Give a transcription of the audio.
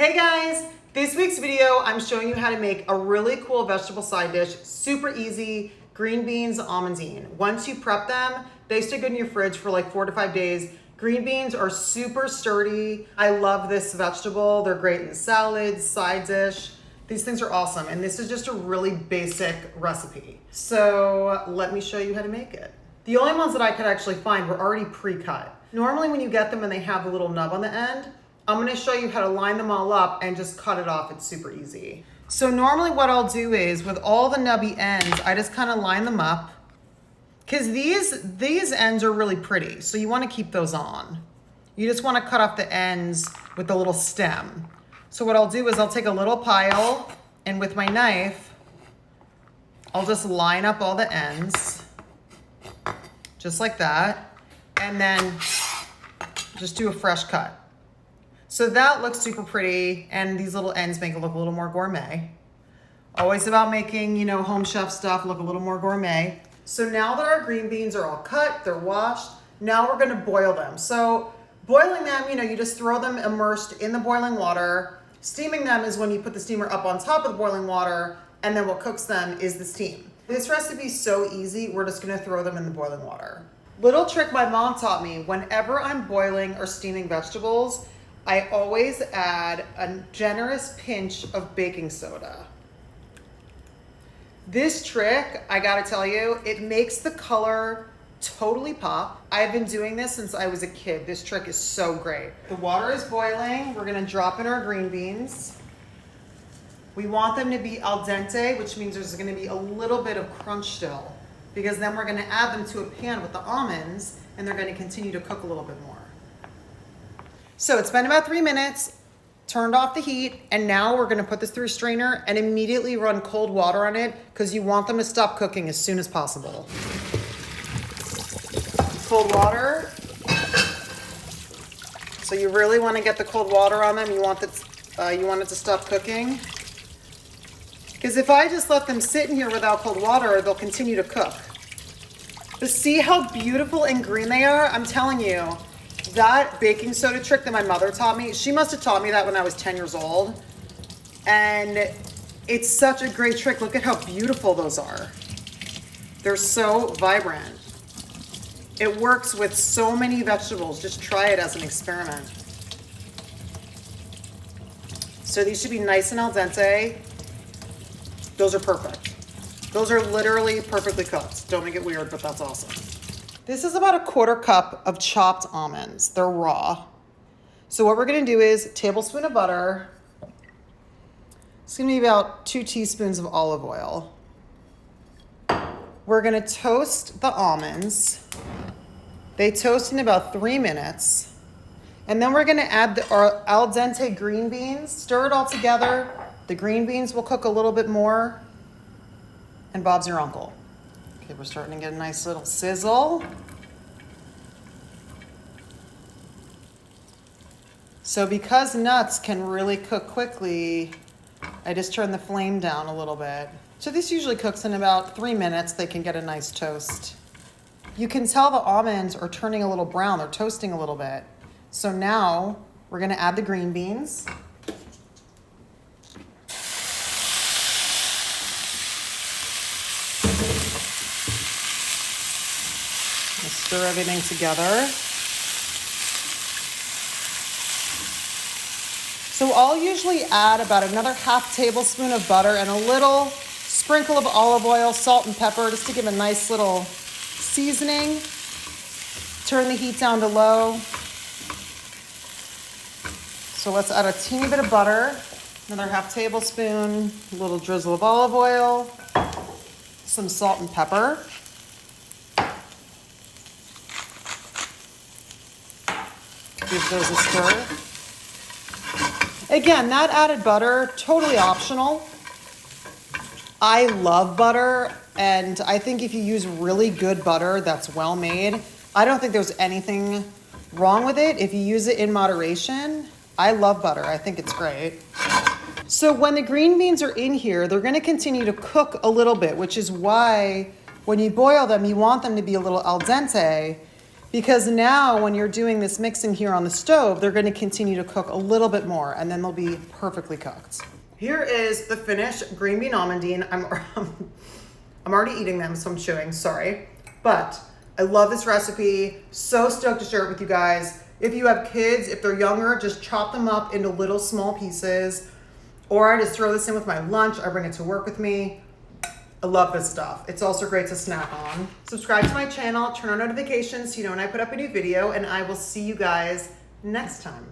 Hey guys, this week's video I'm showing you how to make a really cool vegetable side dish, super easy, green beans almondine. Once you prep them, they stay good in your fridge for like 4 to 5 days. Green beans are super sturdy. I love this vegetable. They're great in salads, side dish. These things are awesome, and this is just a really basic recipe. So let me show you how to make it. The only ones that I could actually find were already pre-cut. Normally when you get them and they have a little nub on the end, I'm gonna show you how to line them all up and just cut it off. It's super easy. So normally what I'll do is with all the nubby ends, I just kind of line them up because these ends are really pretty. So you want to keep those on. You just want to cut off the ends with the little stem. So what I'll do is I'll take a little pile and with my knife, I'll just line up all the ends just like that. And then just do a fresh cut. So that looks super pretty, and these little ends make it look a little more gourmet. Always about making, home chef stuff look a little more gourmet. So now that our green beans are all cut, they're washed, now we're gonna boil them. So boiling them, you just throw them immersed in the boiling water. Steaming them is when you put the steamer up on top of the boiling water, and then what cooks them is the steam. This recipe is so easy, we're just gonna throw them in the boiling water. Little trick my mom taught me, whenever I'm boiling or steaming vegetables, I always add a generous pinch of baking soda. This trick, I gotta tell you, it makes the color totally pop. I've been doing this since I was a kid. This trick is so great. The water is boiling. We're gonna drop in our green beans. We want them to be al dente, which means there's gonna be a little bit of crunch still, because then we're gonna add them to a pan with the almonds and they're gonna continue to cook a little bit more. So it's been about 3 minutes, turned off the heat, and now we're gonna put this through a strainer and immediately run cold water on it because you want them to stop cooking as soon as possible. Cold water. So you really wanna get the cold water on them. You want it to stop cooking. Because if I just let them sit in here without cold water, they'll continue to cook. But see how beautiful and green they are? I'm telling you. That baking soda trick that my mother taught me, she must have taught me that when I was 10 years old. And it's such a great trick. Look at how beautiful those are. They're so vibrant. It works with so many vegetables. Just try it as an experiment. So these should be nice and al dente. Those are perfect. Those are literally perfectly cooked. Don't make it weird, but that's awesome. This is about a 1/4 cup of chopped almonds. They're raw. So what we're gonna do is a tablespoon of butter. It's gonna be about 2 teaspoons of olive oil. We're gonna toast the almonds. They toast in about 3 minutes. And then we're gonna add our al dente green beans, stir it all together. The green beans will cook a little bit more. And Bob's your uncle. Okay, we're starting to get a nice little sizzle. So because nuts can really cook quickly, I just turn the flame down a little bit. So this usually cooks in about 3 minutes. They can get a nice toast. You can tell the almonds are turning a little brown. They're toasting a little bit. So now we're gonna add the green beans. Stir everything together. So I'll usually add about another 1/2 tablespoon of butter and a little sprinkle of olive oil, salt and pepper, just to give a nice little seasoning. Turn the heat down to low. So let's add a teeny bit of butter, another 1/2 tablespoon, a little drizzle of olive oil, some salt and pepper. Give those a stir. Again, that added butter, totally optional. I love butter, and I think if you use really good butter that's well made, I don't think there's anything wrong with it if you use it in moderation. I love butter. I think it's great. So when the green beans are in here, they're gonna continue to cook a little bit, which is why when you boil them, you want them to be a little al dente, because now when you're doing this mixing here on the stove, they're gonna continue to cook a little bit more and then they'll be perfectly cooked. Here is the finished green bean almondine. I'm already eating them, so I'm chewing, sorry. But I love this recipe, so stoked to share it with you guys. If you have kids, if they're younger, just chop them up into little small pieces, or I just throw this in with my lunch. I bring it to work with me. I love this stuff. It's also great to snack on. Subscribe to my channel, turn on notifications so you know when I put up a new video, and I will see you guys next time.